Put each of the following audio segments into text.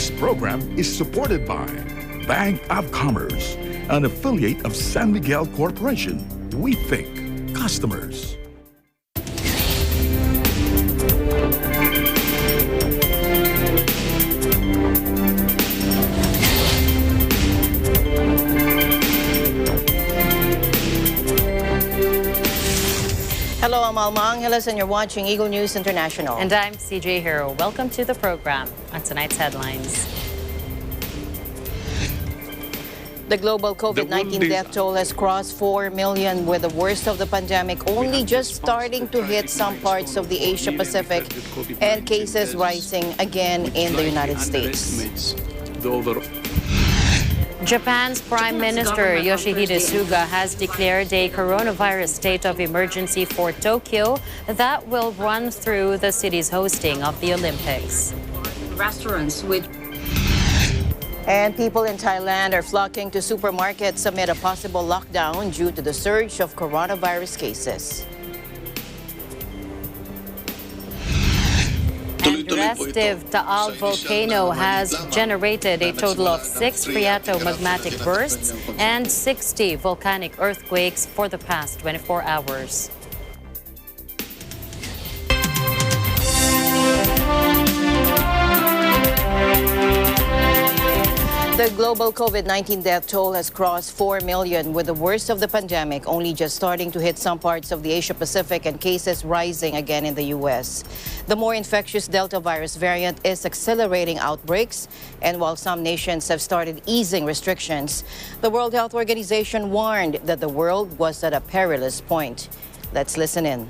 This program is supported by Bank of Commerce, an affiliate of San Miguel Corporation. We think customers. Hello, I'm Alma Angeles and you're watching Eagle News International. And I'm CJ Hero. Welcome to the program. On tonight's headlines. The global COVID-19 death toll has crossed 4 million, with the worst of the pandemic only just starting to hit some parts of the Asia-Pacific and cases rising again in the United States. Japan's Prime Minister Yoshihide Suga has declared a coronavirus state of emergency for Tokyo that will run through the city's hosting of the Olympics. Restaurants with And people in Thailand are flocking to supermarkets amid a possible lockdown due to the surge of coronavirus cases. And restive Taal Volcano has generated a total of 6 phreatomagmatic bursts and 60 volcanic earthquakes for the past 24 hours. The global COVID-19 death toll has crossed 4 million, with the worst of the pandemic only just starting to hit some parts of the Asia-Pacific and cases rising again in the U.S. The more infectious Delta virus variant is accelerating outbreaks, and while some nations have started easing restrictions, the World Health Organization warned that the world was at a perilous point. Let's listen in.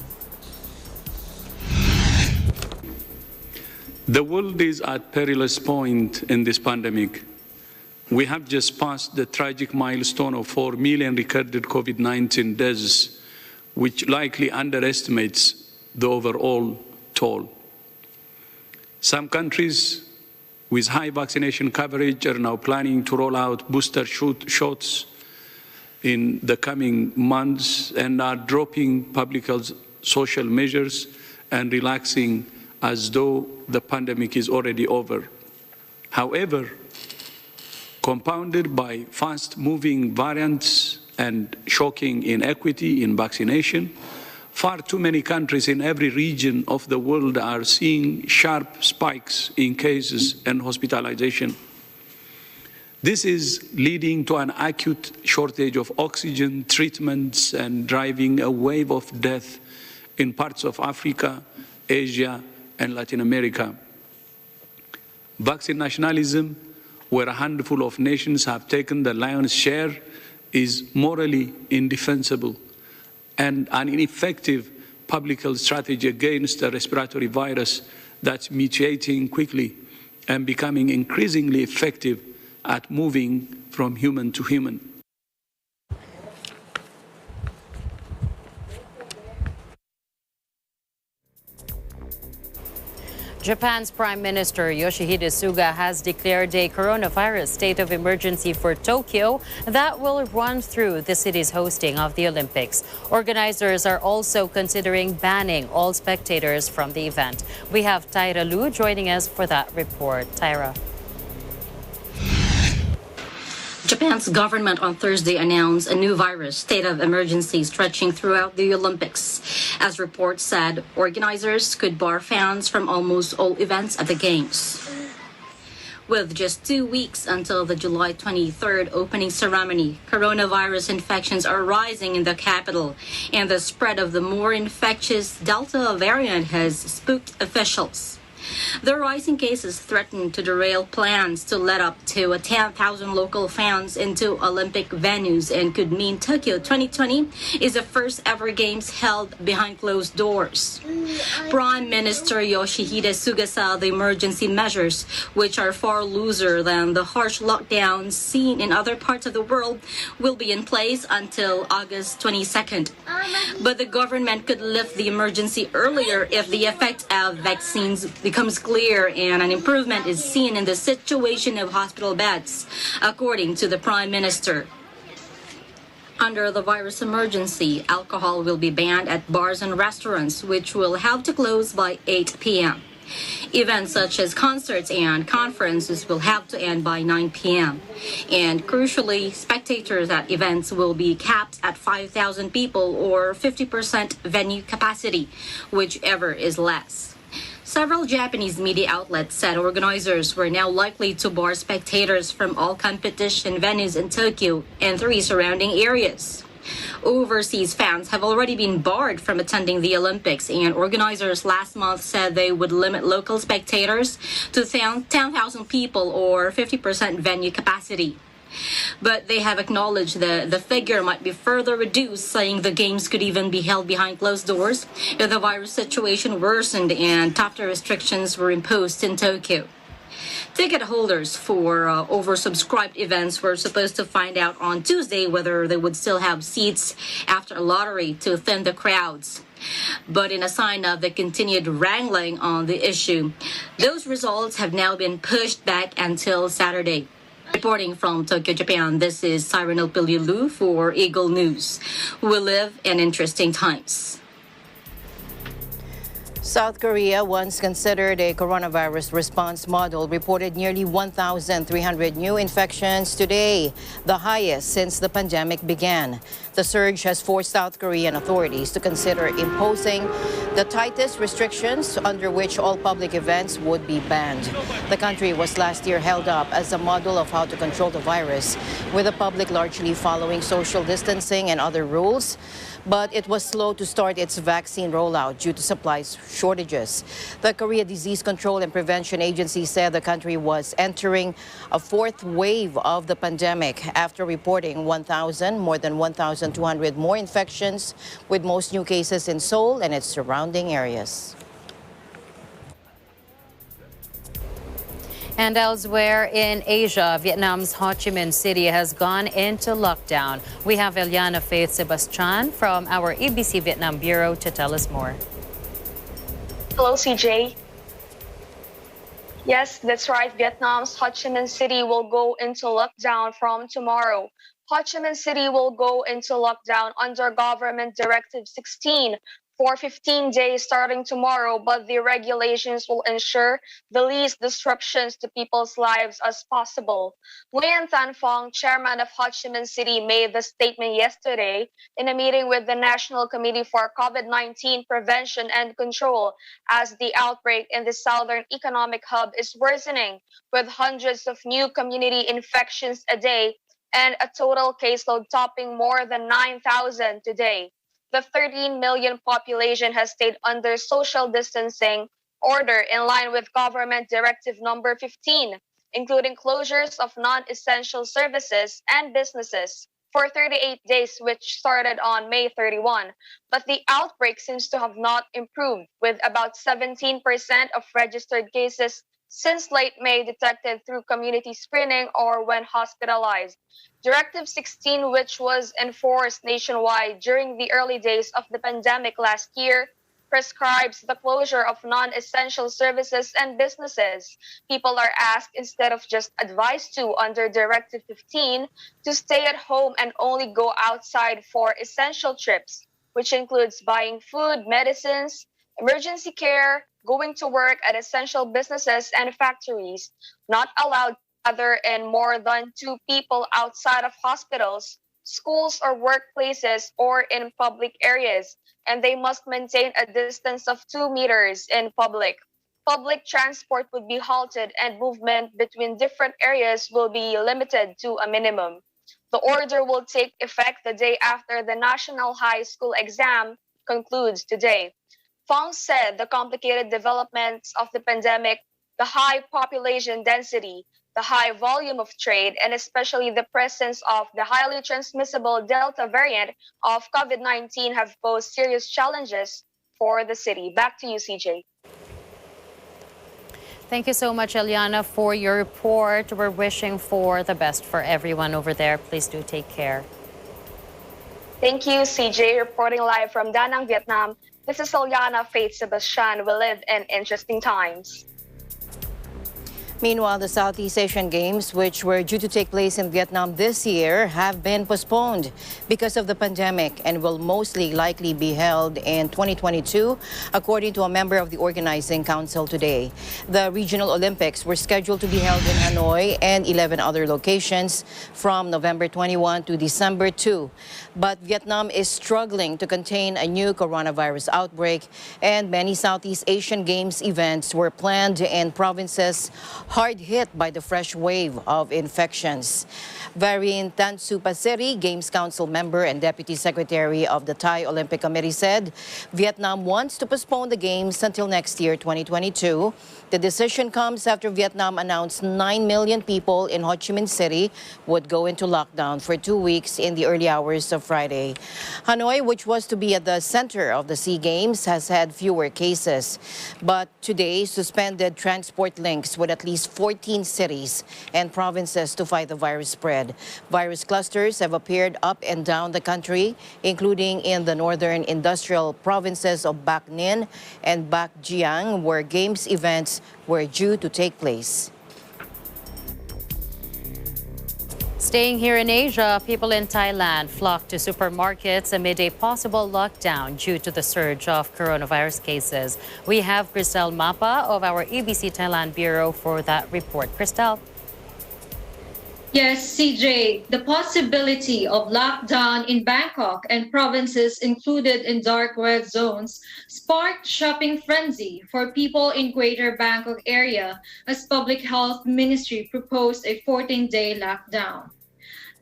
The world is at perilous point in this pandemic. We have just passed the tragic milestone of 4 million recorded COVID-19 deaths, which likely underestimates the overall toll. Some countries with high vaccination coverage are now planning to roll out booster shots in the coming months and are dropping public health social measures and relaxing as though the pandemic is already over. However, compounded by fast-moving variants and shocking inequity in vaccination, far too many countries in every region of the world are seeing sharp spikes in cases and hospitalization. This is leading to an acute shortage of oxygen treatments and driving a wave of death in parts of Africa, Asia, and Latin America. Vaccine nationalism, where a handful of nations have taken the lion's share, is morally indefensible and an ineffective public health strategy against a respiratory virus that's mutating quickly and becoming increasingly effective at moving from human to human. Japan's Prime Minister Yoshihide Suga has declared a coronavirus state of emergency for Tokyo that will run through the city's hosting of the Olympics. Organizers are also considering banning all spectators from the event. We have Tyra Lu joining us for that report. Tyra. Japan's government on Thursday announced a new virus state of emergency stretching throughout the Olympics. As reports said, organizers could bar fans from almost all events at the Games. With just 2 weeks until the July 23rd opening ceremony, coronavirus infections are rising in the capital, and the spread of the more infectious Delta variant has spooked officials. The rising cases threaten to derail plans to let up to 10,000 local fans into Olympic venues and could mean Tokyo 2020 is the first ever games held behind closed doors. Prime Minister Yoshihide Suga said the emergency measures, which are far looser than the harsh lockdowns seen in other parts of the world, will be in place until August 22nd. But the government could lift the emergency earlier if the effect of vaccines becomes clear and an improvement is seen in the situation of hospital beds, according to the Prime Minister. Under the virus emergency, alcohol will be banned at bars and restaurants, which will have to close by 8 p.m. Events such as concerts and conferences will have to end by 9 p.m. And crucially, spectators at events will be capped at 5,000 people or 50% venue capacity, whichever is less. Several Japanese media outlets said organizers were now likely to bar spectators from all competition venues in Tokyo and 3 surrounding areas. Overseas fans have already been barred from attending the Olympics, and organizers last month said they would limit local spectators to 10,000 people or 50% venue capacity. But they have acknowledged that the figure might be further reduced, saying the games could even be held behind closed doors if the virus situation worsened and tougher restrictions were imposed in Tokyo. Ticket holders for oversubscribed events were supposed to find out on Tuesday whether they would still have seats after a lottery to thin the crowds. But in a sign of the continued wrangling on the issue, those results have now been pushed back until Saturday. Reporting from Tokyo, Japan, this is Cyril Pilyulu for Eagle News. We live in interesting times. South Korea, once considered a coronavirus response model, reported nearly 1,300 new infections today, the highest since the pandemic began. The surge has forced South Korean authorities to consider imposing the tightest restrictions under which all public events would be banned. The country was last year held up as a model of how to control the virus, with the public largely following social distancing and other rules. But it was slow to start its vaccine rollout due to supply shortages. The Korea Disease Control and Prevention Agency said the country was entering a 4th wave of the pandemic after reporting more than 1,200 more infections, with most new cases in Seoul and its surrounding areas. And elsewhere in Asia, Vietnam's Ho Chi Minh City has gone into lockdown. We have Eliana Faith Sebastian from our ABC Vietnam Bureau to tell us more. Hello, CJ. Yes, that's right. Vietnam's Ho Chi Minh City will go into lockdown from tomorrow. Ho Chi Minh City will go into lockdown under Government Directive 16 for 15 days starting tomorrow, but the regulations will ensure the least disruptions to people's lives as possible. Nguyen Thanh Phong, chairman of Ho Chi Minh City, made the statement yesterday in a meeting with the National Committee for COVID-19 Prevention and Control, as the outbreak in the Southern Economic Hub is worsening, with hundreds of new community infections a day and a total caseload topping more than 9,000 today. The 13 million population has stayed under social distancing order in line with Government Directive number 15, including closures of non-essential services and businesses for 38 days, which started on May 31. But the outbreak seems to have not improved, with about 17% of registered cases since late May detected through community screening or when hospitalized. Directive 16, which was enforced nationwide during the early days of the pandemic last year, prescribes the closure of non-essential services and businesses. People are asked, instead of just advised to under Directive 15, to stay at home and only go outside for essential trips, which includes buying food, medicines, emergency care, going to work at essential businesses and factories, not allowed to gather in more than 2 people outside of hospitals, schools or workplaces, or in public areas, and they must maintain a distance of 2 meters in public. Public transport would be halted and movement between different areas will be limited to a minimum. The order will take effect the day after the National High School exam concludes today. Fong said the complicated developments of the pandemic, the high population density, the high volume of trade, and especially the presence of the highly transmissible Delta variant of COVID-19 have posed serious challenges for the city. Back to you, CJ. Thank you so much, Eliana, for your report. We're wishing for the best for everyone over there. Please do take care. Thank you, CJ, reporting live from Da Nang, Vietnam. This is Eliana Faith Sebastian. We live in interesting times. Meanwhile, the Southeast Asian Games, which were due to take place in Vietnam this year, have been postponed because of the pandemic and will mostly likely be held in 2022, according to a member of the organizing council today. The regional Olympics were scheduled to be held in Hanoi and 11 other locations from November 21 to December 2. But Vietnam is struggling to contain a new coronavirus outbreak, and many Southeast Asian Games events were planned in provinces hard hit by the fresh wave of infections. Varin Tansupaseri, Games Council member and Deputy Secretary of the Thai Olympic Committee, said Vietnam wants to postpone the Games until next year, 2022. The decision comes after Vietnam announced 9 million people in Ho Chi Minh City would go into lockdown for 2 weeks in the early hours of Friday. Hanoi, which was to be at the center of the SEA Games, has had fewer cases, but today suspended transport links with at least 14 cities and provinces to fight the virus spread. Virus clusters have appeared up and down the country, including in the northern industrial provinces of Bac Ninh and Bac Giang, where Games events were due to take place. Staying here in Asia, people in Thailand flocked to supermarkets amid a possible lockdown due to the surge of coronavirus cases. We have Cristel Mapa of our ABC Thailand Bureau for that report. Cristel. Yes, CJ, the possibility of lockdown in Bangkok and provinces included in dark red zones sparked shopping frenzy for people in Greater Bangkok area as Public Health Ministry proposed a 14-day lockdown.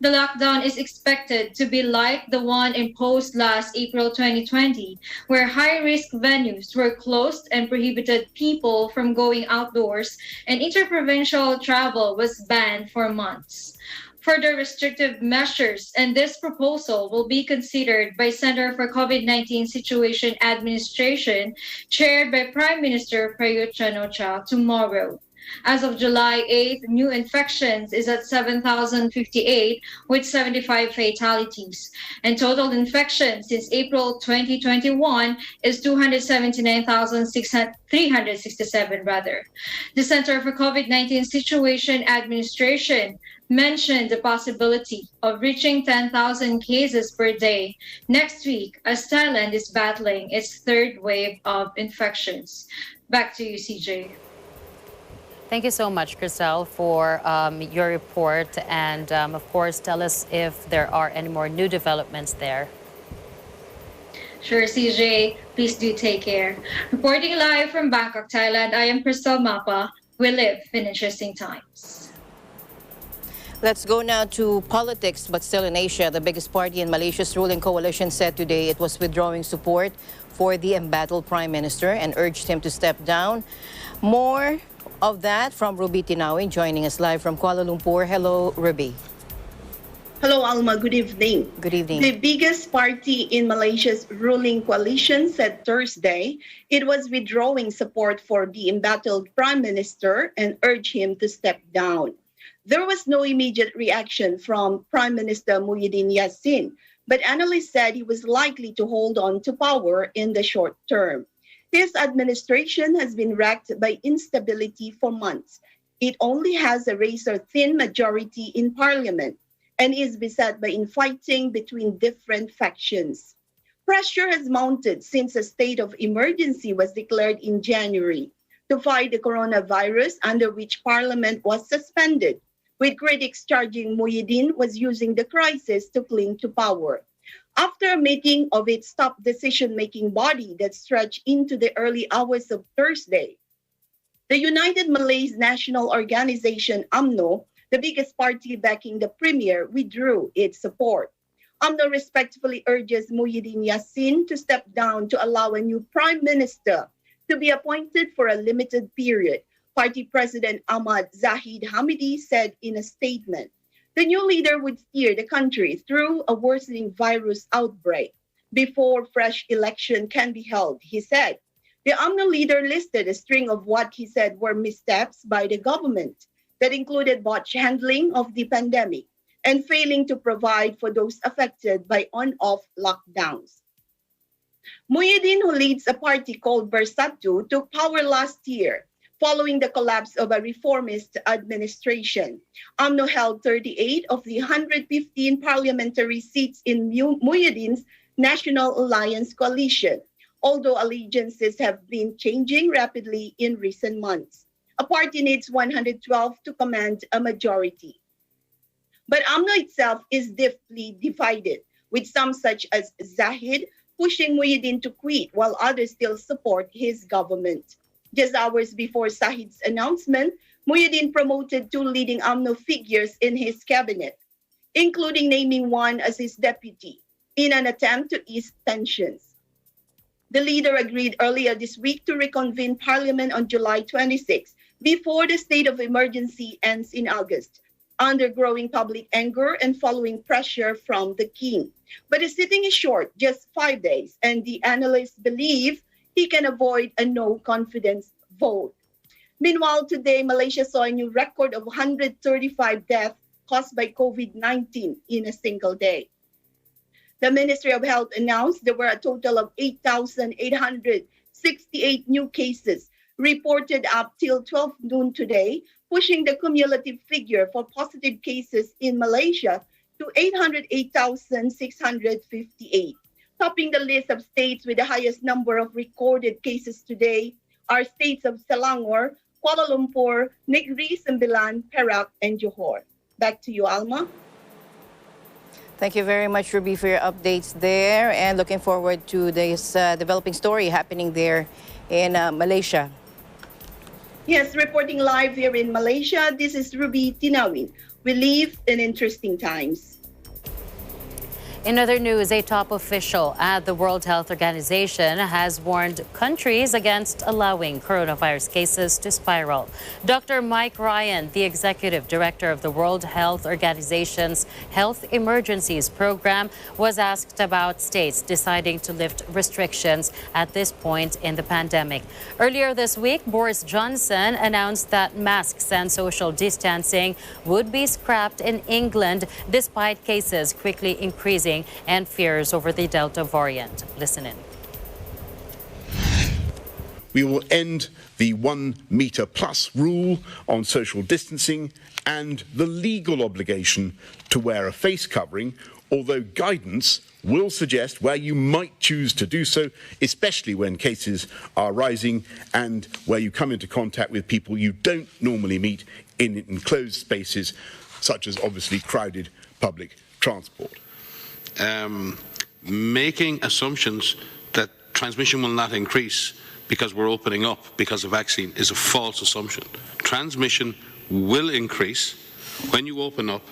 The lockdown is expected to be like the one imposed last April 2020, where high-risk venues were closed and prohibited people from going outdoors, and interprovincial travel was banned for months. Further restrictive measures and this proposal will be considered by Center for COVID-19 Situation Administration, chaired by Prime Minister Prayut Chan-o-cha tomorrow. As of July 8th, new infections is at 7,058 with 75 fatalities. And total infections since April 2021 is 279,367 rather. The Center for COVID-19 Situation Administration mentioned the possibility of reaching 10,000 cases per day next week as Thailand is battling its third wave of infections. Back to you, CJ. Thank you so much, Cristel, for your report. And of course, tell us if there are any more new developments there. Sure, CJ. Please do take care. Reporting live from Bangkok, Thailand, I am Cristel Mapa. We live in interesting times. Let's go now to politics, but still in Asia. The biggest party in Malaysia's ruling coalition said today it was withdrawing support for the embattled prime minister and urged him to step down. More of that from Ruby Tinawi, joining us live from Kuala Lumpur. Hello, Ruby. Hello, Alma. Good evening. Good evening. The biggest party in Malaysia's ruling coalition said Thursday it was withdrawing support for the embattled prime minister and urged him to step down. There was no immediate reaction from Prime Minister Muhyiddin Yassin, but analysts said he was likely to hold on to power in the short term. His administration has been racked by instability for months. It only has a razor-thin majority in parliament and is beset by infighting between different factions. Pressure has mounted since a state of emergency was declared in January to fight the coronavirus, under which parliament was suspended, with critics charging Muhyiddin was using the crisis to cling to power. After a meeting of its top decision-making body that stretched into the early hours of Thursday, the United Malays National Organization, UMNO, the biggest party backing the premier, withdrew its support. UMNO respectfully urges Muhyiddin Yassin to step down to allow a new prime minister to be appointed for a limited period, Party President Ahmad Zahid Hamidi said in a statement. The new leader would steer the country through a worsening virus outbreak before fresh election can be held, he said. The UMNO leader listed a string of what he said were missteps by the government that included botched handling of the pandemic and failing to provide for those affected by on-off lockdowns. Muhyiddin, who leads a party called Bersatu, took power last year following the collapse of a reformist administration. UMNO held 38 of the 115 parliamentary seats in Muhyiddin's National Alliance coalition, although allegiances have been changing rapidly in recent months. A party needs 112 to command a majority. But UMNO itself is deeply divided, with some such as Zahid pushing Muhyiddin to quit while others still support his government. Just hours before Zahid's announcement, Muhyiddin promoted two leading UMNO figures in his cabinet, including naming one as his deputy, in an attempt to ease tensions. The leader agreed earlier this week to reconvene parliament on July 26 before the state of emergency ends in August, under growing public anger and following pressure from the king. But the sitting is short, just 5 days, and the analysts believe he can avoid a no-confidence vote. Meanwhile, today, Malaysia saw a new record of 135 deaths caused by COVID-19 in a single day. The Ministry of Health announced there were a total of 8,868 new cases reported up till 12 noon today, pushing the cumulative figure for positive cases in Malaysia to 808,658. Topping the list of states with the highest number of recorded cases today are states of Selangor, Kuala Lumpur, Negri Sembilan, Perak, and Johor. Back to you, Alma. Thank you very much, Ruby, for your updates there, and looking forward to this developing story happening there in Malaysia. Yes, reporting live here in Malaysia, this is Ruby Tinawin. We live in interesting times. In other news, a top official at the World Health Organization has warned countries against allowing coronavirus cases to spiral. Dr. Mike Ryan, the executive director of the World Health Organization's Health Emergencies Program, was asked about states deciding to lift restrictions at this point in the pandemic. Earlier this week, Boris Johnson announced that masks and social distancing would be scrapped in England despite cases quickly increasing and fears over the Delta variant. Listen in. We will end the 1 metre plus rule on social distancing and the legal obligation to wear a face covering, although guidance will suggest where you might choose to do so, especially when cases are rising and where you come into contact with people you don't normally meet in enclosed spaces, such as obviously crowded public transport. Making assumptions that transmission will not increase because we're opening up because of vaccine is a false assumption. Transmission will increase when you open up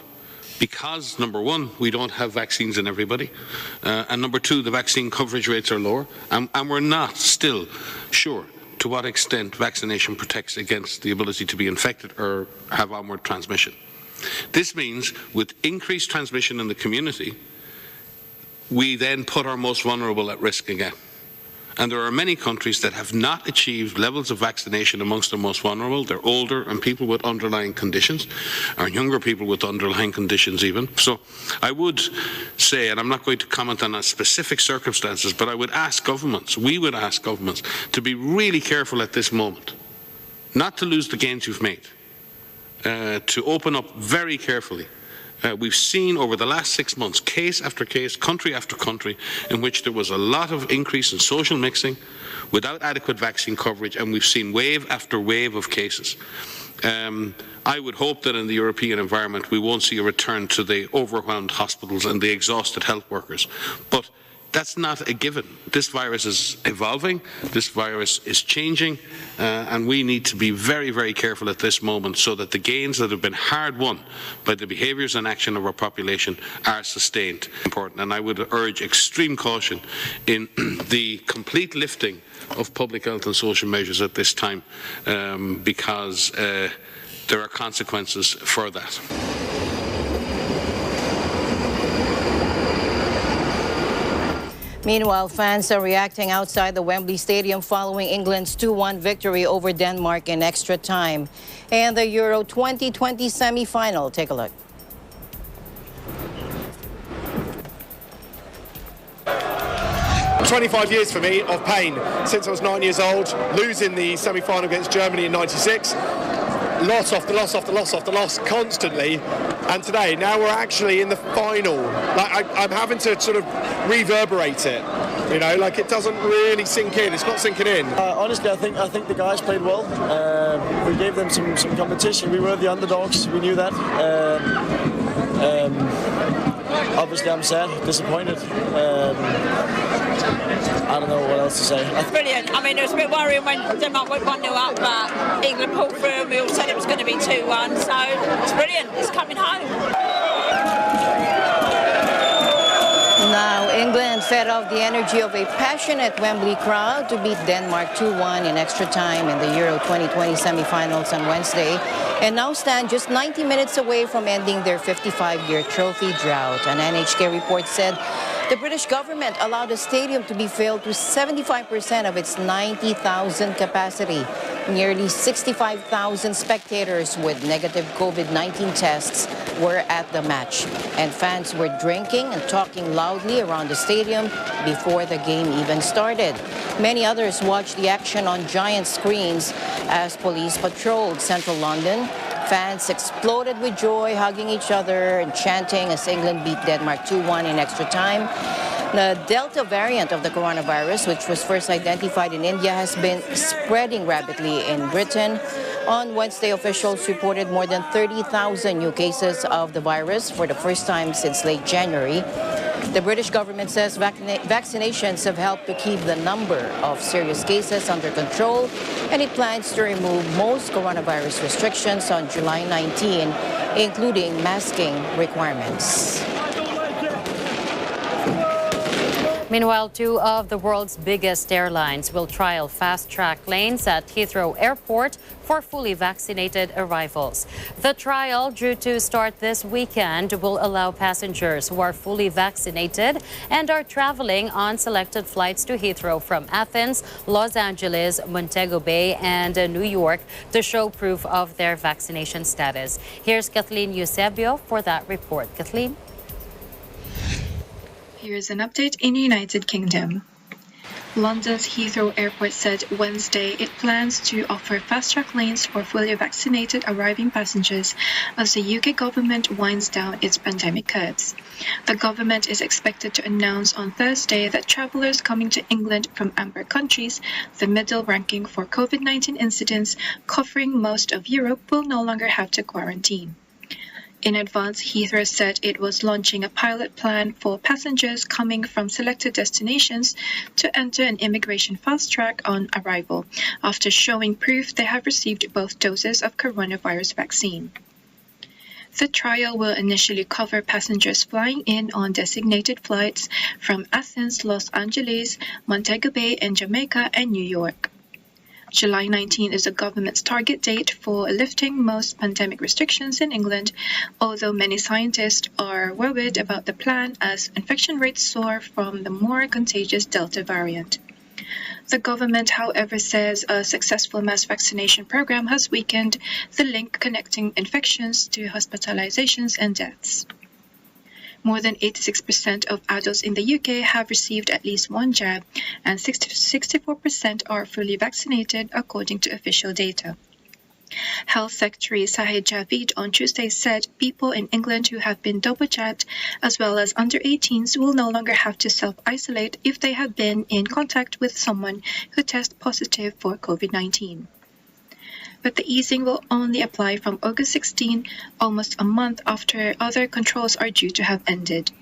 because, number one, we don't have vaccines in everybody, and number two, the vaccine coverage rates are lower, and we're not still sure to what extent vaccination protects against the ability to be infected or have onward transmission. This means with increased transmission in the community, we then put our most vulnerable at risk again. And there are many countries that have not achieved levels of vaccination amongst the most vulnerable. They're older and people with underlying conditions, or younger people with underlying conditions even. So I would say, and I'm not going to comment on specific circumstances, but I would ask governments, we would ask governments to be really careful at this moment, not to lose the gains you've made, to open up very carefully. We've seen over the last 6 months, case after case, country after country, in which there was a lot of increase in social mixing without adequate vaccine coverage, and we've seen wave after wave of cases. I would hope that in the European environment we won't see a return to the overwhelmed hospitals and the exhausted health workers. But that's not a given. This virus is evolving, this virus is changing, and we need to be very, very careful at this moment so that the gains that have been hard won by the behaviours and action of our population are sustained. Important, and I would urge extreme caution in the complete lifting of public health and social measures at this time, because there are consequences for that. Meanwhile, fans are reacting outside the Wembley Stadium following England's 2-1 victory over Denmark in extra time. And the Euro 2020 semi-final. Take a look. 25 years for me of pain since I was 9 years old, losing the semi-final against Germany in '96. Loss after loss after loss after loss constantly, and today now we're actually in the final. Like I'm having to sort of reverberate it, you know, like it doesn't really sink in. It's not sinking in. Honestly, I think the guys played well. We gave them some competition. We were the underdogs. We knew that. Obviously, I'm sad, disappointed. I don't know what else to say. Brilliant. I mean, it was a bit worrying when Denmark went 1-0 up, but England pulled through and we all said it was going to be 2-1. So it's brilliant. It's coming home. Now, England fed off the energy of a passionate Wembley crowd to beat Denmark 2-1 in extra time in the Euro 2020 semi-finals on Wednesday, and now stand just 90 minutes away from ending their 55-year trophy drought. An NHK report said the British government allowed the stadium to be filled to 75% of its 90,000 capacity. Nearly 65,000 spectators with negative COVID-19 tests were at the match, and fans were drinking and talking loudly around the stadium before the game even started. Many others watched the action on giant screens as police patrolled central London. Fans exploded with joy, hugging each other and chanting as England beat Denmark 2-1 in extra time. The Delta variant of the coronavirus, which was first identified in India, has been spreading rapidly in Britain. On Wednesday, officials reported more than 30,000 new cases of the virus for the first time since late January. The British government says vaccinations have helped to keep the number of serious cases under control, and it plans to remove most coronavirus restrictions on July 19, including masking requirements. Meanwhile, two of the world's biggest airlines will trial fast-track lanes at Heathrow Airport for fully vaccinated arrivals. The trial, due to start this weekend, will allow passengers who are fully vaccinated and are traveling on selected flights to Heathrow from Athens, Los Angeles, Montego Bay, and New York to show proof of their vaccination status. Here's Kathleen Eusebio for that report. Kathleen? Here's an update in the United Kingdom. London's Heathrow Airport said Wednesday it plans to offer fast-track lanes for fully vaccinated arriving passengers as the UK government winds down its pandemic curbs. The government is expected to announce on Thursday that travellers coming to England from amber countries, the middle ranking for COVID-19 incidents covering most of Europe, will no longer have to quarantine. In advance, Heathrow said it was launching a pilot plan for passengers coming from selected destinations to enter an immigration fast track on arrival, after showing proof they have received both doses of coronavirus vaccine. The trial will initially cover passengers flying in on designated flights from Athens, Los Angeles, Montego Bay, and Jamaica, and New York. July 19 is the government's target date for lifting most pandemic restrictions in England, although many scientists are worried about the plan as infection rates soar from the more contagious Delta variant. The government, however, says a successful mass vaccination program has weakened the link connecting infections to hospitalizations and deaths. More than 86% of adults in the UK have received at least one jab, and 64% are fully vaccinated, according to official data. Health Secretary Sahid Javid on Tuesday said people in England who have been double jabbed, as well as under 18s, will no longer have to self-isolate if they have been in contact with someone who tests positive for COVID-19. But the easing will only apply from August 16, almost a month after other controls are due to have ended.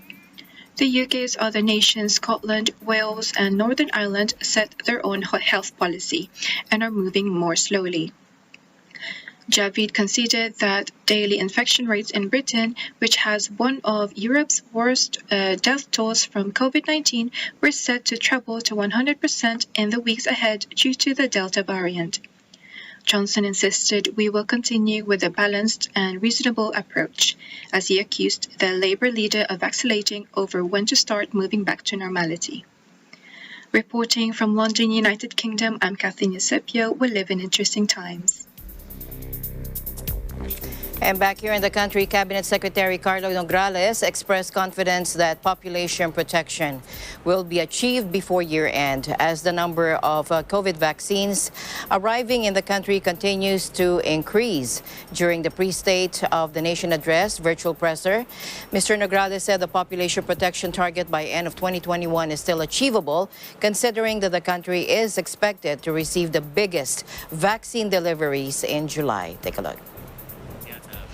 The UK's other nations, Scotland, Wales, and Northern Ireland, set their own health policy and are moving more slowly. Javid conceded that daily infection rates in Britain, which has one of Europe's worst death tolls from COVID-19, were set to treble to 100% in the weeks ahead due to the Delta variant. Johnson insisted we will continue with a balanced and reasonable approach, as he accused the Labour leader of vacillating over when to start moving back to normality. Reporting from London, United Kingdom, I'm Kathleen Eusebio. We live in interesting times. And back here in the country, Cabinet Secretary Carlo Nograles expressed confidence that population protection will be achieved before year-end as the number of COVID vaccines arriving in the country continues to increase. During the pre-State of the Nation address, virtual presser, Mr. Nograles said the population protection target by end of 2021 is still achievable, considering that the country is expected to receive the biggest vaccine deliveries in July. Take a look.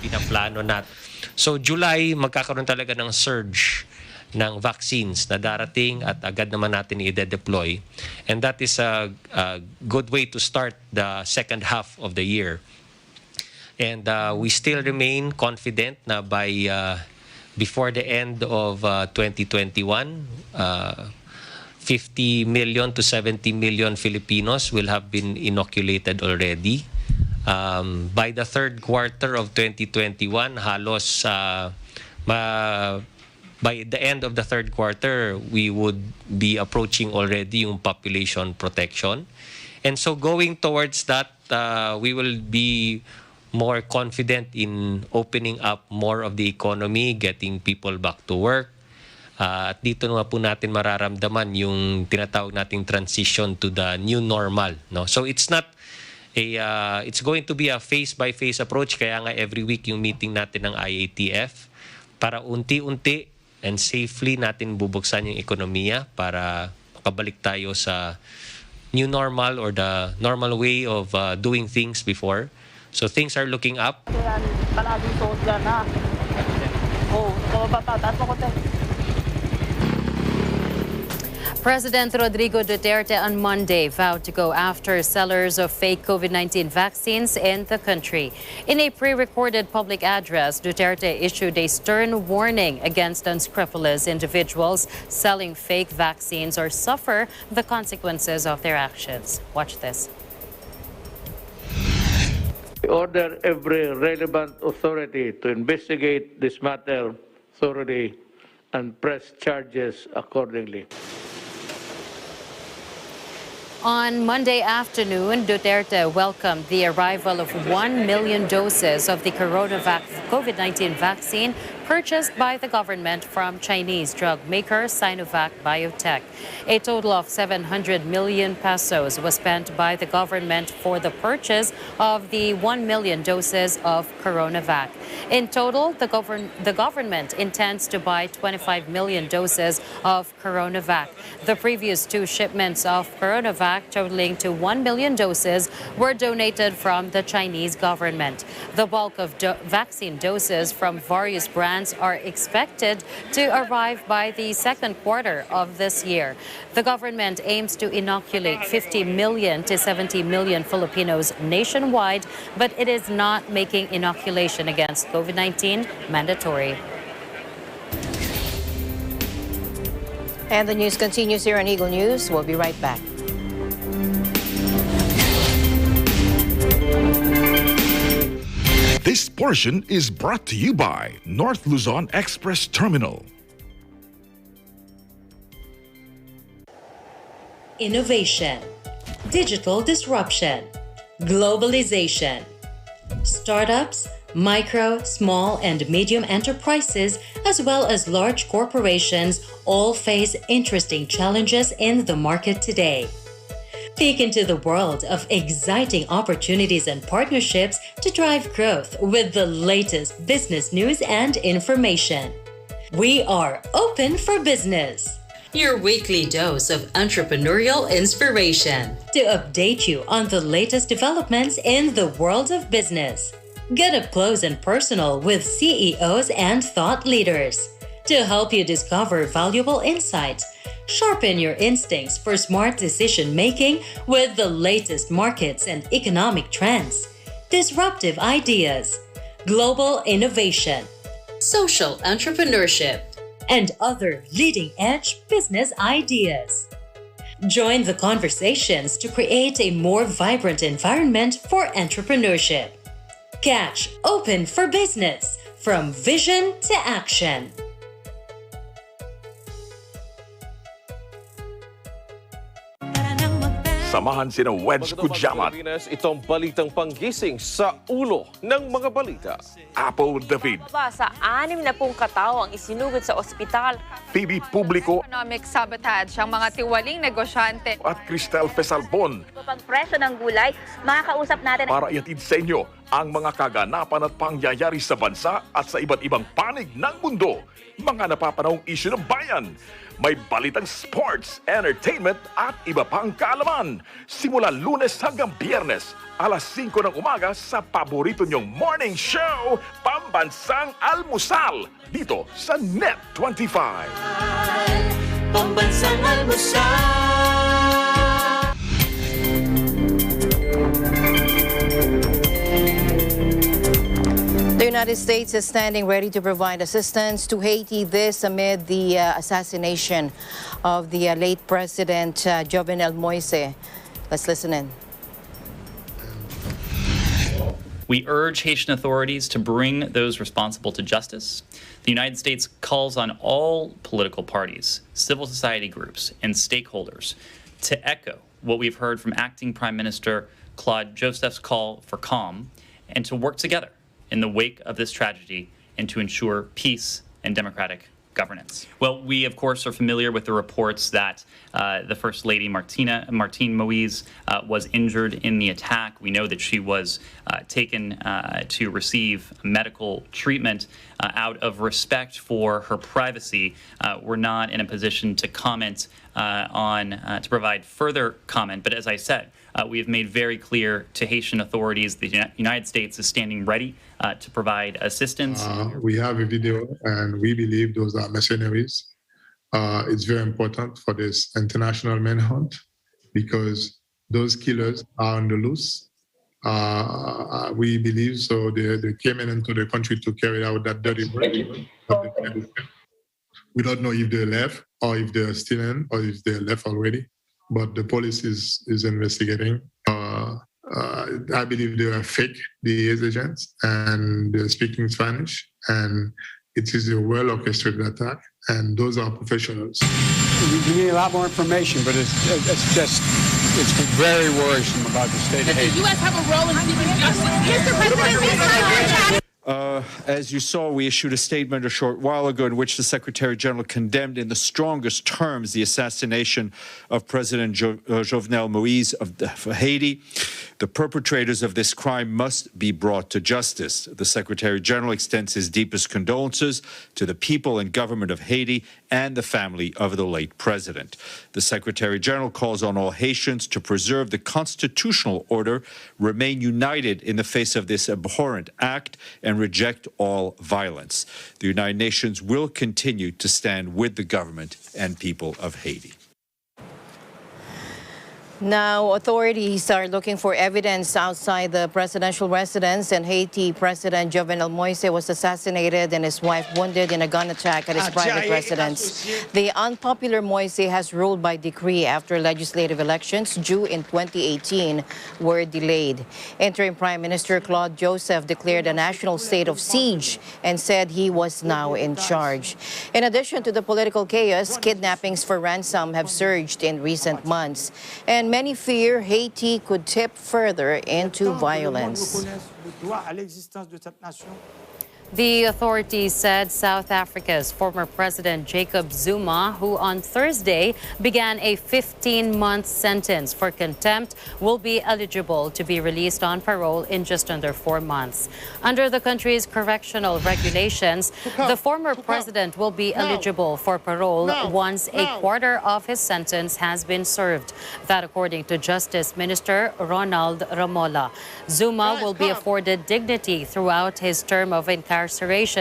Pinaplano natin. So July, magkakaroon talaga ng surge ng vaccines na darating at agad naman natin i-deploy. And that is a good way to start the second half of the year. And we still remain confident na by before the end of 2021, 50 million to 70 million Filipinos will have been inoculated already. By the third quarter of 2021, halos by the end of the third quarter, we would be approaching already yung population protection. And so going towards that, we will be more confident in opening up more of the economy, getting people back to work. At dito na po natin mararamdaman yung tinatawag nating transition to the new normal. No? So it's not it's going to be a phase-by-phase approach. Kaya nga every week yung meeting natin ng IATF para unti-unti and safely natin bubuksan yung ekonomiya para makabalik tayo sa new normal or the normal way of doing things before. So things are looking up. President Rodrigo Duterte on Monday vowed to go after sellers of fake COVID-19 vaccines in the country. In a pre-recorded public address, Duterte issued a stern warning against unscrupulous individuals selling fake vaccines or suffer the consequences of their actions. Watch this. We order every relevant authority to investigate this matter thoroughly and press charges accordingly. On Monday afternoon, Duterte welcomed the arrival of 1 million doses of the CoronaVac COVID-19 vaccine purchased by the government from Chinese drug maker Sinovac Biotech. A total of 700 million pesos was spent by the government for the purchase of the 1 million doses of CoronaVac. In total, the government intends to buy 25 million doses of CoronaVac. The previous two shipments of CoronaVac, totaling to 1 million doses, were donated from the Chinese government. The bulk of vaccine doses from various brands are expected to arrive by the second quarter of this year. The government aims to inoculate 50 million to 70 million Filipinos nationwide, but it is not making inoculation against COVID-19 mandatory. And the news continues here on Eagle News. We'll be right back. This portion is brought to you by North Luzon Express Terminal. Innovation, digital disruption, globalization. Startups, micro, small, and medium enterprises, as well as large corporations, all face interesting challenges in the market today. Peek into the world of exciting opportunities and partnerships to drive growth with the latest business news and information. We are open for business. Your weekly dose of entrepreneurial inspiration to update you on the latest developments in the world of business. Get up close and personal with CEOs and thought leaders to help you discover valuable insights. Sharpen your instincts for smart decision-making with the latest markets and economic trends, disruptive ideas, global innovation, social entrepreneurship, and other leading-edge business ideas. Join the conversations to create a more vibrant environment for entrepreneurship. Catch Open for Business, from vision to action. samahan sina Wedge Kujamat, itong balitang panggising sa ulo ng mga balita. Apple David, Sa 60 katao ang isinugod sa ospital. Phoebe Publico Economic sabotage ang mga tiwaling negosyante. at Cristel Fesalbon Pagpresyo ng gulay, makakausap natin para iatid sa inyo ang mga kaganapan at pangyayari sa bansa at sa iba't ibang panig ng mundo. Mga napapanahong isyu ng bayan. May balitang sports, entertainment at iba pang kaalaman. Simula Lunes hanggang Biyernes, alas 5 ng umaga sa paborito nyong morning show, Pambansang Almusal, dito sa Net 25. Pambansang Almusal. The United States is standing ready to provide assistance to Haiti, this amid the assassination of the late President Jovenel Moise. Let's listen in. We urge Haitian authorities to bring those responsible to justice. The United States calls on all political parties, civil society groups, and stakeholders to echo what we've heard from Acting Prime Minister Claude Joseph's call for calm and to work together in the wake of this tragedy and to ensure peace and democratic governance. Well, we, of course, are familiar with the reports that the First Lady, Martine Moise, was injured in the attack. We know that she was taken to receive medical treatment out of respect for her privacy. We're not in a position to comment to provide further comment, but as I said, we have made very clear to Haitian authorities the United States is standing ready to provide assistance. We have a video, and we believe those are mercenaries. It's very important for this international manhunt because those killers are on the loose. We believe so. They came into the country to carry out that dirty work. We don't know if they left or if they're still in or if they left already. But the police is investigating. I believe they are fake DEA agents and they're speaking Spanish, and it is a well-orchestrated attack, and those are professionals. We need a lot more information, but it's very worrisome about the state of Haiti. Does the U.S. have a role in seeking justice? Mr. President, As you saw, we issued a statement a short while ago in which the Secretary General condemned in the strongest terms the assassination of President Jovenel Moise of Haiti. The perpetrators of this crime must be brought to justice. The Secretary General extends his deepest condolences to the people and government of Haiti and the family of the late president. The Secretary General calls on all Haitians to preserve the constitutional order, remain united in the face of this abhorrent act, and reject all violence. The United Nations will continue to stand with the government and people of Haiti. Now, authorities are looking for evidence outside the presidential residence in Haiti. President Jovenel Moise was assassinated and his wife wounded in a gun attack at his private residence. The unpopular Moise has ruled by decree after legislative elections due in 2018 were delayed. Interim Prime Minister Claude Joseph declared a national state of siege and said he was now in charge. In addition to the political chaos, kidnappings for ransom have surged in recent months. And many fear Haiti could tip further into violence. The authorities said South Africa's former President Jacob Zuma, who on Thursday began a 15-month sentence for contempt, will be eligible to be released on parole in just under 4 months. Under the country's correctional regulations, the former president will be eligible for parole once a quarter of his sentence has been served. That according to Justice Minister Ronald Ramola. Zuma will be afforded dignity throughout his term of incarceration,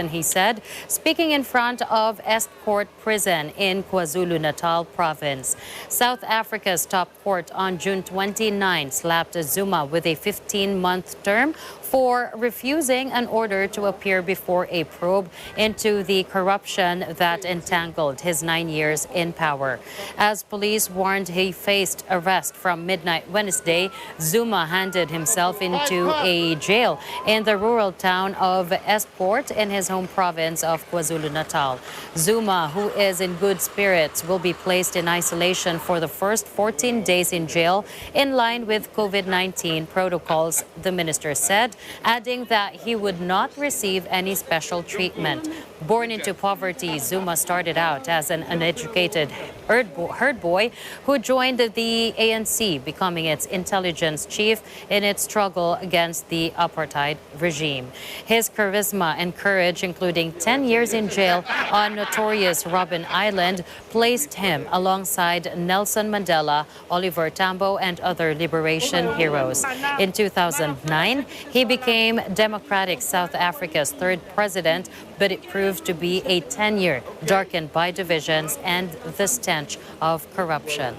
he said, speaking in front of Estcourt Prison in KwaZulu-Natal province. South Africa's top court on June 29 slapped Zuma with a 15-month term for refusing an order to appear before a probe into the corruption that entangled his 9 years in power. As police warned he faced arrest from midnight Wednesday, Zuma handed himself into a jail in the rural town of Estcourt court in his home province of KwaZulu-Natal. Zuma, who is in good spirits, will be placed in isolation for the first 14 days in jail in line with COVID-19 protocols, the minister said, adding that he would not receive any special treatment. Born into poverty, Zuma started out as an uneducated herd boy who joined the ANC, becoming its intelligence chief in its struggle against the apartheid regime. His charisma and courage, including 10 years in jail on notorious Robben Island, placed him alongside Nelson Mandela, Oliver Tambo, and other liberation heroes. In 2009, he became Democratic South Africa's third president, but it proved to be a tenure darkened by divisions and the stench of corruption.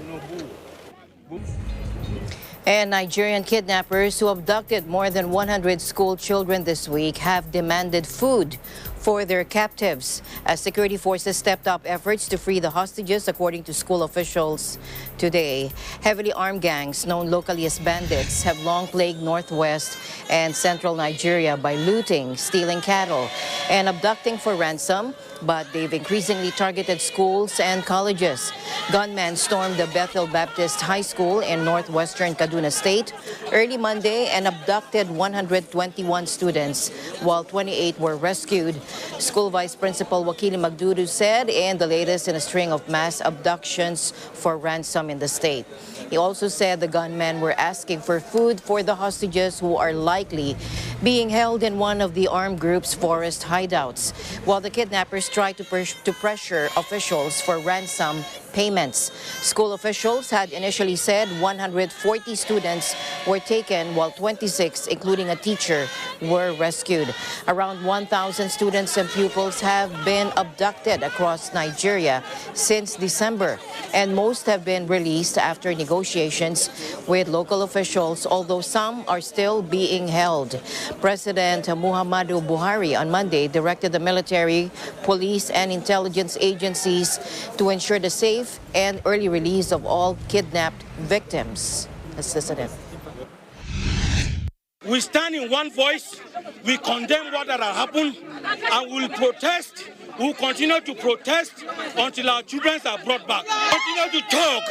And Nigerian kidnappers who abducted more than 100 school children this week have demanded food for their captives as security forces stepped up efforts to free the hostages, according to school officials today. Heavily armed gangs known locally as bandits have long plagued northwest and central Nigeria by looting, stealing cattle, and abducting for ransom, but they've increasingly targeted schools and colleges. Gunmen stormed the Bethel Baptist High School in northwestern Kaduna State early Monday and abducted 121 students, while 28 were rescued. School Vice Principal Wakili Magdudu said in the latest in a string of mass abductions for ransom in the state. He also said the gunmen were asking for food for the hostages who are likely being held in one of the armed group's forest hideouts, while the kidnappers try to pressure officials for ransom payments. School officials had initially said 140 students were taken, while 26, including a teacher, were rescued. Around 1,000 students and pupils have been abducted across Nigeria since December, and most have been released after negotiations with local officials, although some are still being held. President Muhammadu Buhari on Monday directed the military, police, and intelligence agencies to ensure the safe and early release of all kidnapped victims. Let's listen in. We stand in one voice, we condemn what that has happened, and we'll protest. We'll continue to protest until our children are brought back. Continue to talk.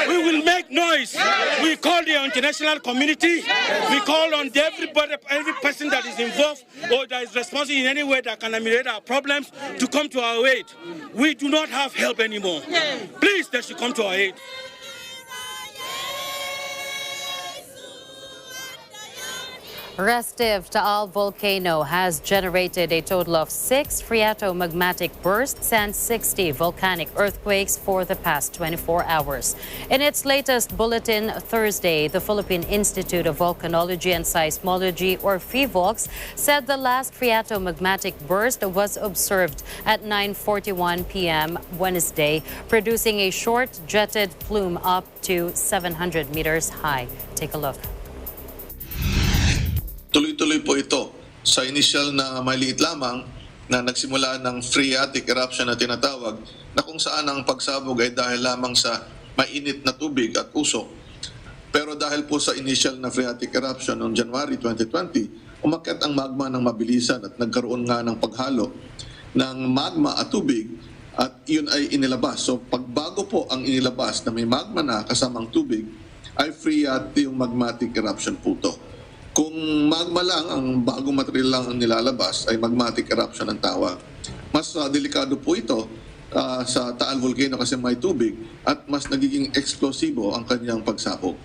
We will make noise. We call the international community. We call on everybody, every person that is involved or that is responsible in any way that can ameliorate our problems to come to our aid. We do not have help anymore. Please, they should come to our aid. Restive Taal Volcano has generated a total of 6 phreatomagmatic bursts and 60 volcanic earthquakes for the past 24 hours. In its latest bulletin Thursday, the Philippine Institute of Volcanology and Seismology, or PHIVOLCS, said the last phreatomagmatic burst was observed at 9:41 p.m. Wednesday, producing a short jetted plume up to 700 meters high. Take a look. Tuloy-tuloy po ito sa initial na maliit lamang na nagsimula ng phreatic eruption na tinatawag, na kung saan ang pagsabog ay dahil lamang sa mainit na tubig at usok. Pero dahil po sa initial na phreatic eruption noong January 2020, umakyat ang magma ng mabilisan at nagkaroon nga ng paghalo ng magma at tubig at yun ay inilabas. So pagbago po ang inilabas na may magma na kasamang tubig, ay phreatomagmatic eruption po ito. Kung magma lang, ang bagong material lang ang nilalabas, ay magmatic eruption ang tawag. Mas delikado po ito sa Taal Volcano kasi may tubig at mas nagiging eksplosibo ang kanyang pagsabog.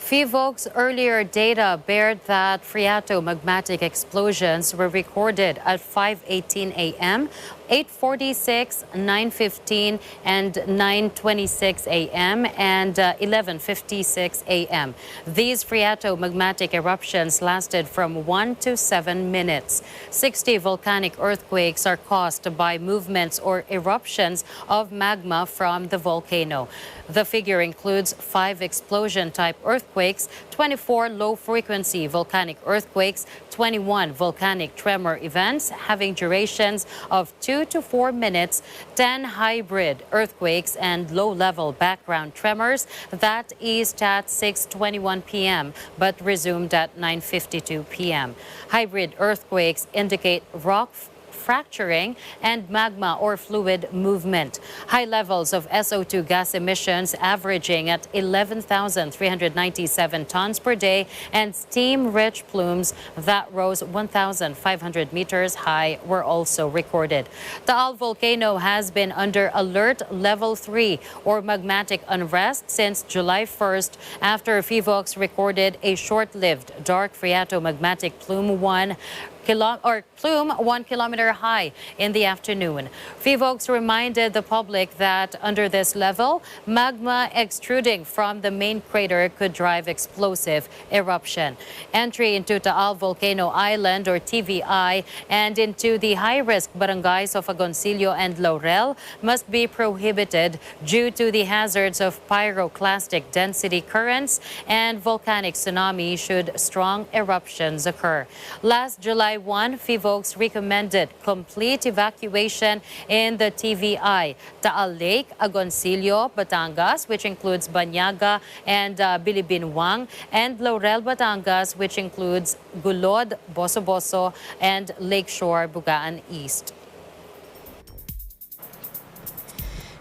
PHIVOLCS earlier data bared that phreatomagmatic explosions were recorded at 5:18 a.m., 8:46, 9:15, and 9:26 a.m. and 11:56 a.m. These phreatomagmatic eruptions lasted from 1 to 7 minutes. 60 volcanic earthquakes are caused by movements or eruptions of magma from the volcano. The figure includes 5 explosion-type earthquakes, 24 low-frequency volcanic earthquakes, 21 volcanic tremor events having durations of 2 2 to 4 minutes 10 hybrid earthquakes and low-level background tremors that eased at 6:21 p.m. but resumed at 9:52 p.m. Hybrid earthquakes indicate rock fracturing and magma or fluid movement. High levels of SO2 gas emissions averaging at 11,397 tons per day and steam-rich plumes that rose 1,500 meters high were also recorded. Taal Volcano has been under alert level 3 or magmatic unrest since July 1st after FIVOX recorded a short-lived dark phreatomagmatic plume 1 kilometer high in the afternoon. FIVOX reminded the public that under this level, magma extruding from the main crater could drive explosive eruption. Entry into Taal Volcano Island or TVI and into the high-risk barangays of Agoncillo and Laurel must be prohibited due to the hazards of pyroclastic density currents and volcanic tsunami should strong eruptions occur. Last July 1, FIVOX recommended complete evacuation in the TVI, Taal Lake, Agoncillo, Batangas, which includes Banyaga and Bilibinwang, and Laurel, Batangas, which includes Gulod, Boso-Boso, and Lakeshore, Bugaan East.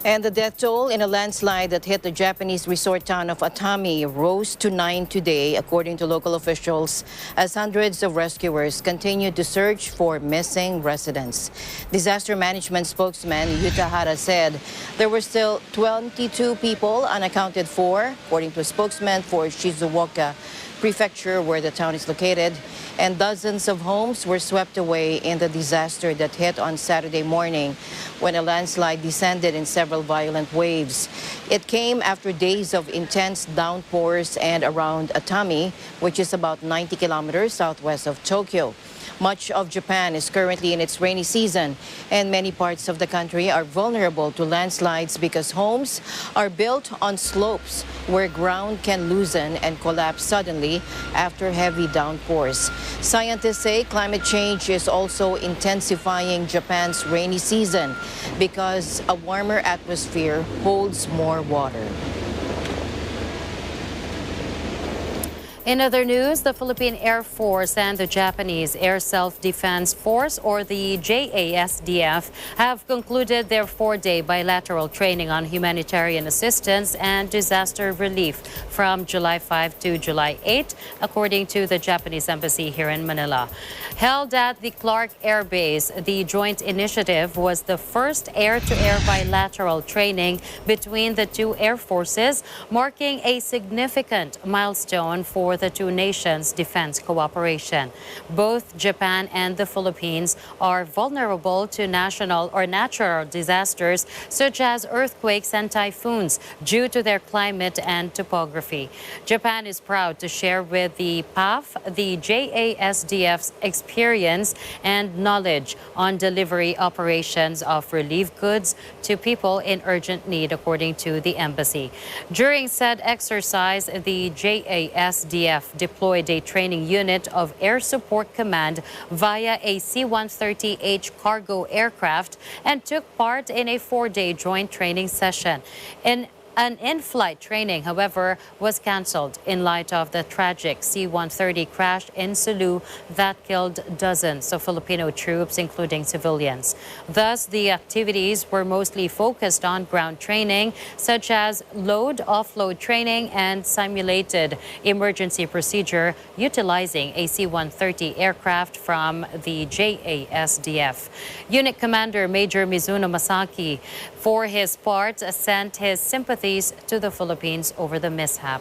And the death toll in a landslide that hit the Japanese resort town of Atami rose to 9 today, according to local officials, as hundreds of rescuers continue to search for missing residents. Disaster management spokesman Yuta Hara said there were still 22 people unaccounted for, according to a spokesman for Shizuoka Prefecture, where the town is located, and dozens of homes were swept away in the disaster that hit on Saturday morning when a landslide descended in several violent waves. It came after days of intense downpours and around Atami, which is about 90 kilometers southwest of Tokyo. Much of Japan is currently in its rainy season, and many parts of the country are vulnerable to landslides because homes are built on slopes where ground can loosen and collapse suddenly after heavy downpours. Scientists say climate change is also intensifying Japan's rainy season because a warmer atmosphere holds more water. In other news, the Philippine Air Force and the Japanese Air Self-Defense Force, or the JASDF, have concluded their 4-day bilateral training on humanitarian assistance and disaster relief from July 5 to July 8, according to the Japanese embassy here in Manila. Held at the Clark Air Base, the joint initiative was the first air-to-air bilateral training between the two air forces, marking a significant milestone for the two nations' defense cooperation. Both Japan and the Philippines are vulnerable to national or natural disasters such as earthquakes and typhoons due to their climate and topography. Japan is proud to share with the PAF the JASDF's experience and knowledge on delivery operations of relief goods to people in urgent need, according to the embassy. During said exercise, the JASDF deployed a training unit of Air Support Command via a C-130H cargo aircraft and took part in a 4-day joint training session. An in-flight training, however, was canceled in light of the tragic C-130 crash in Sulu that killed dozens of Filipino troops, including civilians. Thus, the activities were mostly focused on ground training, such as load-offload training and simulated emergency procedure utilizing a C-130 aircraft from the JASDF. Unit Commander Major Mizuno Masaki, for his part, sent his sympathies to the Philippines over the mishap.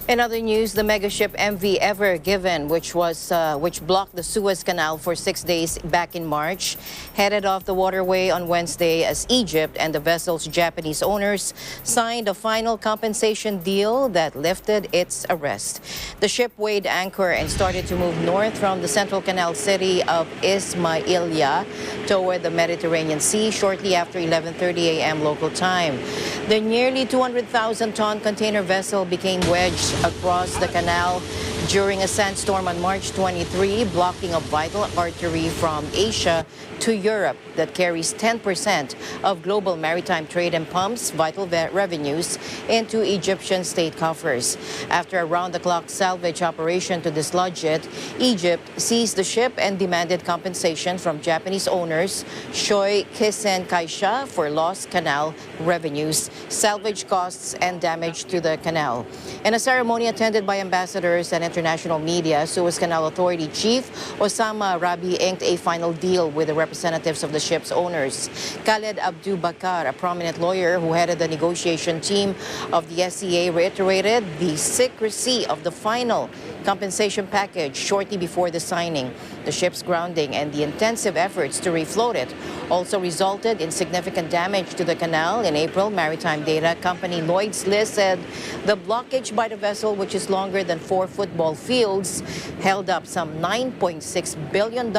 In other news, the megaship MV Ever Given, which blocked the Suez Canal for 6 days back in March, headed off the waterway on Wednesday as Egypt and the vessel's Japanese owners signed a final compensation deal that lifted its arrest. The ship weighed anchor and started to move north from the central canal city of Ismailia toward the Mediterranean Sea shortly after 11:30 a.m. local time. The nearly 200,000-ton container vessel became wedged across the canal during a sandstorm on March 23, blocking a vital artery from Asia to Europe that carries 10% of global maritime trade and pumps vital revenues into Egyptian state coffers. After a round-the-clock salvage operation to dislodge it, Egypt seized the ship and demanded compensation from Japanese owners Shoei Kisen Kaisha for lost canal revenues, salvage costs, and damage to the canal. In a ceremony attended by ambassadors and international media, Suez Canal Authority Chief Osama Rabi inked a final deal with the representatives of the ship's owners. Khaled Abdu Bakar, a prominent lawyer who headed the negotiation team of the SCA, reiterated the secrecy of the final compensation package shortly before the signing. The ship's grounding and the intensive efforts to refloat it also resulted in significant damage to the canal. In April, maritime data company Lloyd's List said the blockage by the vessel, which is longer than 4 football fields, held up some $9.6 billion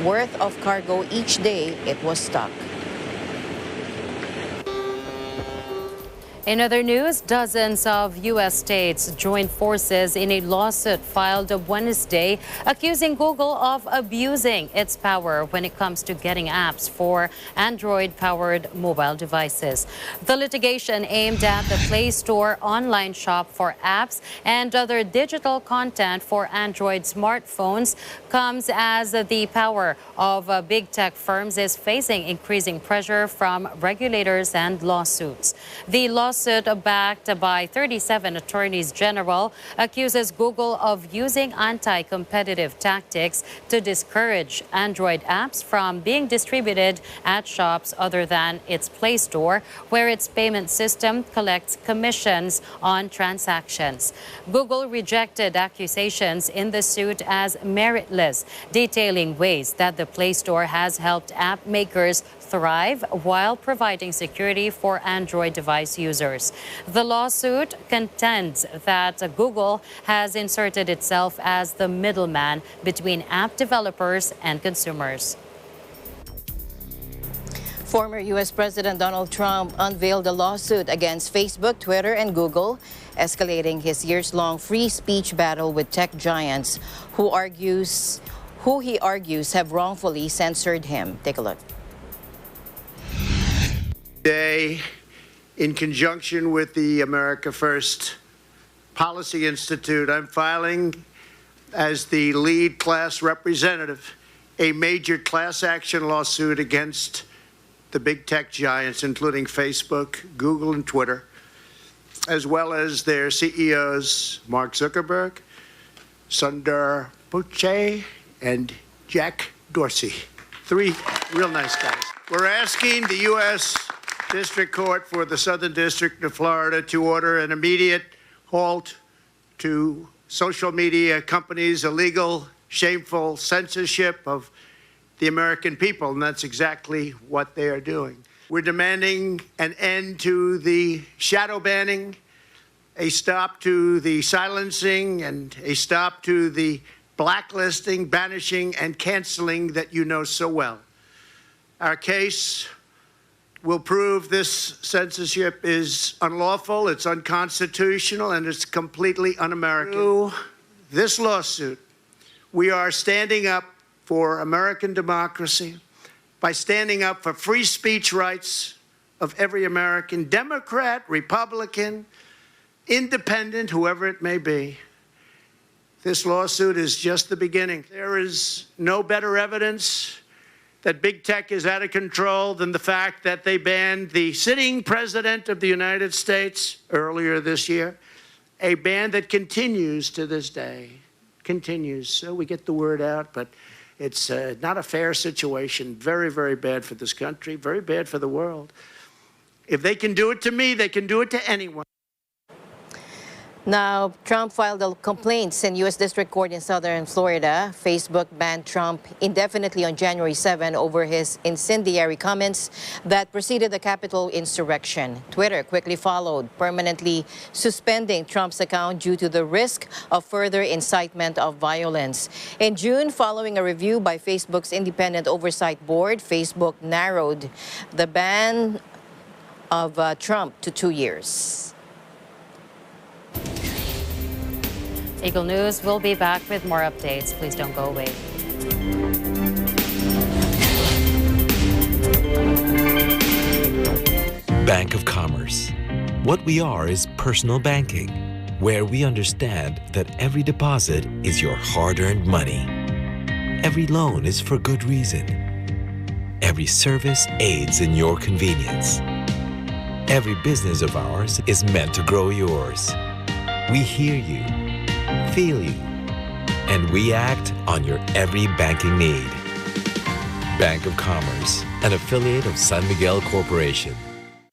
worth of cargo each day it was stuck. In other news, dozens of U.S. states joined forces in a lawsuit filed Wednesday accusing Google of abusing its power when it comes to getting apps for Android-powered mobile devices. The litigation aimed at the Play Store online shop for apps and other digital content for Android smartphones comes as the power of big tech firms is facing increasing pressure from regulators and lawsuits. The lawsuit, backed by 37 attorneys general, accuses Google of using anti-competitive tactics to discourage Android apps from being distributed at shops other than its Play Store, where its payment system collects commissions on transactions. Google rejected accusations in the suit as meritless, detailing ways that the Play Store has helped app makers thrive while providing security for Android device users. The lawsuit contends that Google has inserted itself as the middleman between app developers and consumers. Former U.S. President Donald Trump unveiled a lawsuit against Facebook, Twitter, and Google, escalating his years-long free speech battle with tech giants who he argues have wrongfully censored him. Take a look. Today, in conjunction with the America First Policy Institute, I'm filing as the lead class representative a major class action lawsuit against the big tech giants, including Facebook, Google, and Twitter, as well as their CEOs, Mark Zuckerberg, Sundar Pichai, and Jack Dorsey. 3 real nice guys. We're asking the U.S. District Court for the Southern District of Florida to order an immediate halt to social media companies' illegal, shameful censorship of the American people, and that's exactly what they are doing. We're demanding an end to the shadow banning, a stop to the silencing, and a stop to the blacklisting, banishing, and canceling that you know so well. Our case will prove this censorship is unlawful, it's unconstitutional, and it's completely un-American. Through this lawsuit, we are standing up for American democracy by standing up for free speech rights of every American, Democrat, Republican, independent, whoever it may be. This lawsuit is just the beginning. There is no better evidence that big tech is out of control than the fact that they banned the sitting president of the United States earlier this year, a ban that continues to this day, continues. So we get the word out, but it's not a fair situation. Very, very bad for this country, very bad for the world. If they can do it to me, they can do it to anyone. Now, Trump filed complaints in U.S. District Court in southern Florida. Facebook banned Trump indefinitely on January 7 over his incendiary comments that preceded the Capitol insurrection. Twitter quickly followed, permanently suspending Trump's account due to the risk of further incitement of violence. In June, following a review by Facebook's independent oversight board, Facebook narrowed the ban of Trump to 2 years. Eagle News will be back with more updates. Please don't go away. Bank of Commerce. What we are is personal banking, where we understand that every deposit is your hard-earned money. Every loan is for good reason. Every service aids in your convenience. Every business of ours is meant to grow yours. We hear you, feel you, and we act on your every banking need. Bank of Commerce, an affiliate of San Miguel Corporation.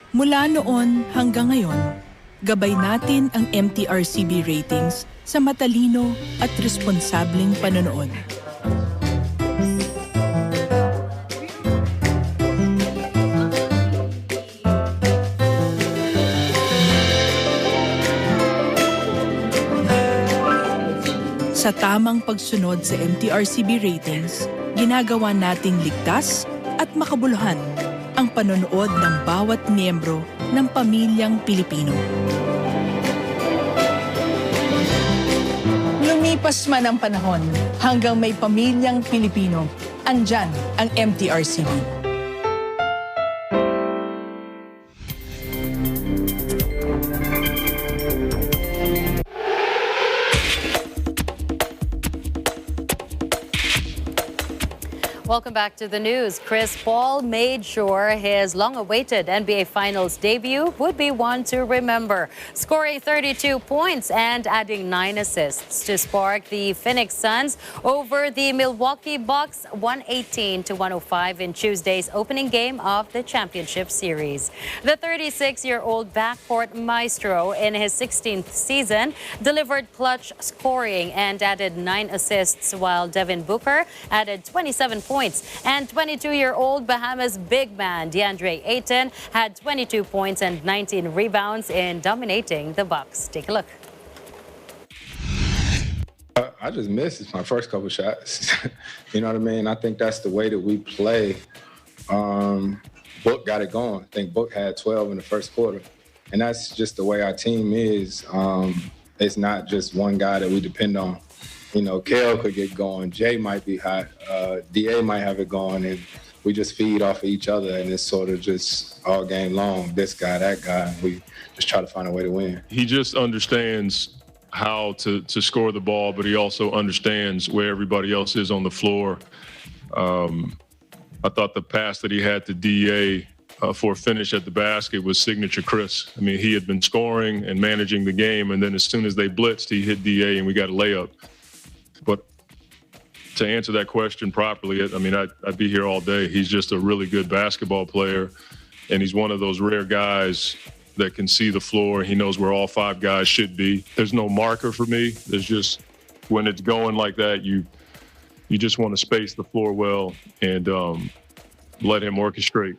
Mula noon hanggang ngayon, gabay natin ang MTRCB ratings sa matalino at responsableng panonood. Sa tamang pagsunod sa MTRCB ratings, ginagawa nating ligtas at makabuluhan ang panonood ng bawat miyembro ng pamilyang Pilipino. Lumipas man ang panahon, hanggang may pamilyang Pilipino, andyan ang MTRCB. Welcome back to the news. Chris Paul made sure his long-awaited NBA Finals debut would be one to remember, scoring 32 points and adding 9 assists to spark the Phoenix Suns over the Milwaukee Bucks 118-105 in Tuesday's opening game of the championship series. The 36-year-old backcourt maestro in his 16th season delivered clutch scoring and added 9 assists, while Devin Booker added 27 points. And 22-year-old Bahamas big man DeAndre Ayton had 22 points and 19 rebounds in dominating the Bucks. Take a look. I just missed my first couple shots. You know what I mean? I think that's the way that we play. Book got it going. I think Book had 12 in the first quarter. And that's just the way our team is. It's not just one guy that we depend on. You know, Kale could get going. Jay might be hot. DA might have it going. And we just feed off of each other. And it's sort of just all game long, this guy, that guy. We just try to find a way to win. He just understands how to score the ball, but he also understands where everybody else is on the floor. I thought the pass that he had to DA for a finish at the basket was signature Chris. I mean, he had been scoring and managing the game, and then as soon as they blitzed, he hit DA and we got a layup. But to answer that question properly, I mean, I'd be here all day. He's just a really good basketball player, and he's one of those rare guys that can see the floor. He knows where all 5 guys should be. There's no marker for me. There's just, when it's going like that, you just want to space the floor well and let him orchestrate.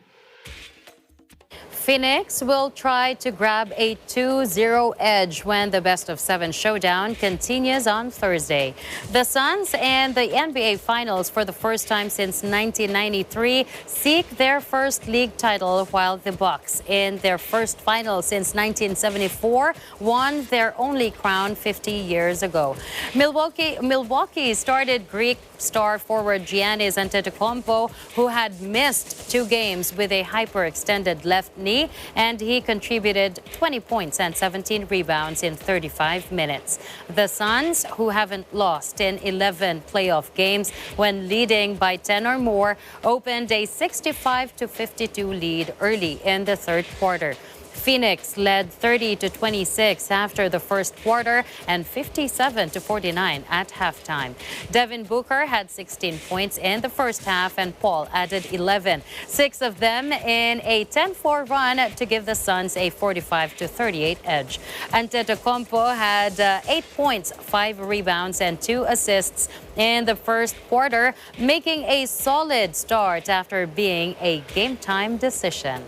Phoenix will try to grab a 2-0 edge when the best-of-7 showdown continues on Thursday. The Suns and the NBA Finals for the first time since 1993 seek their first league title, while the Bucks, in their first final since 1974, won their only crown 50 years ago. Milwaukee started Greek star forward Giannis Antetokounmpo, who had missed 2 games with a hyperextended left knee, and he contributed 20 points and 17 rebounds in 35 minutes. The Suns, who haven't lost in 11 playoff games when leading by 10 or more, opened a 65-52 lead early in the third quarter. Phoenix led 30-26 after the first quarter and 57-49 at halftime. Devin Booker had 16 points in the first half, and Paul added 11, 6 of them in a 10-4 run to give the Suns a 45-38 edge. Antetokounmpo had 8 points, 5 rebounds, and 2 assists in the first quarter, making a solid start after being a game-time decision.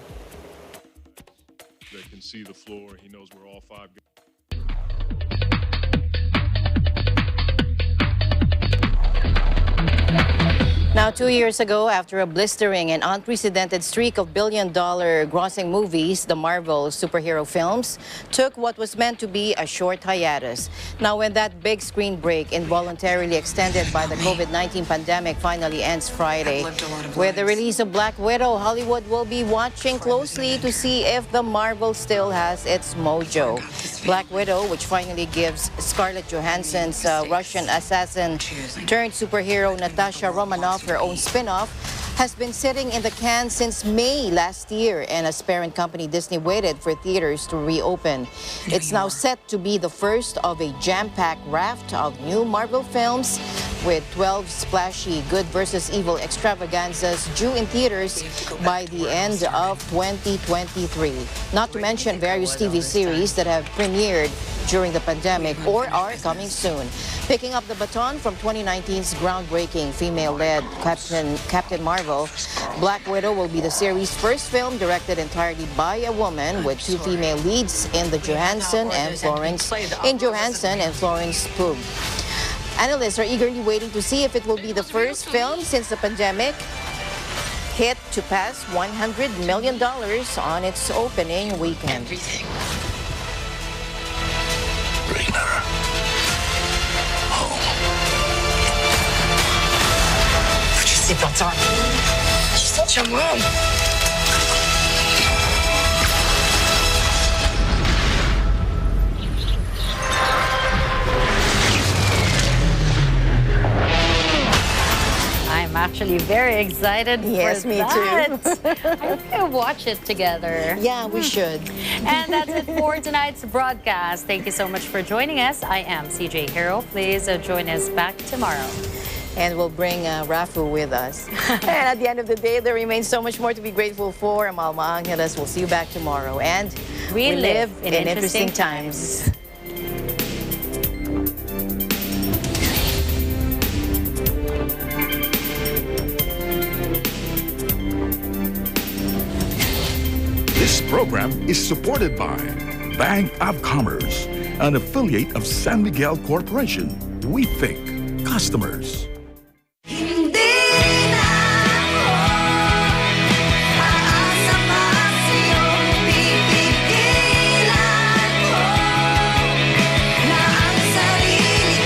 That can see the floor. He knows where all 5 guys. Now, 2 years ago, after a blistering and unprecedented streak of billion-dollar grossing movies, the Marvel superhero films took what was meant to be a short hiatus. Now, when that big screen break, involuntarily extended by the COVID-19 pandemic, finally ends Friday, with the release of Black Widow, Hollywood will be watching closely to see if the Marvel still has its mojo. Black Widow, which finally gives Scarlett Johansson's Russian assassin turned superhero Natasha Romanoff her own spin-off, has been sitting in the can since May last year, and as parent company Disney waited for theaters to reopen. It's now set to be the first of a jam-packed raft of new Marvel films, with 12 splashy good versus evil extravaganzas due in theaters by the end of 2023. Not to mention various TV series that have premiered during the pandemic or are coming soon. Picking up the baton from 2019's groundbreaking female-led Captain Marvel, Black Widow will be the series' first film directed entirely by a woman, with two female leads in Johansson and Florence Pugh. Analysts are eagerly waiting to see if it will be the first film since the pandemic hit to pass $100 million on its opening weekend. Bring her home. Put your seatbelts on. She's such a mom. I'm actually very excited Yes, for me that. I think we'll watch it together. Yeah, we should. And that's it for tonight's broadcast. Thank you so much for joining us. I am CJ Hero. Please join us back tomorrow. And we'll bring Rafu with us. And at the end of the day, there remains so much more to be grateful for. Amal Maangeles. We'll see you back tomorrow. And we live in interesting times. This program is supported by Bank of Commerce, an affiliate of San Miguel Corporation. We think customers.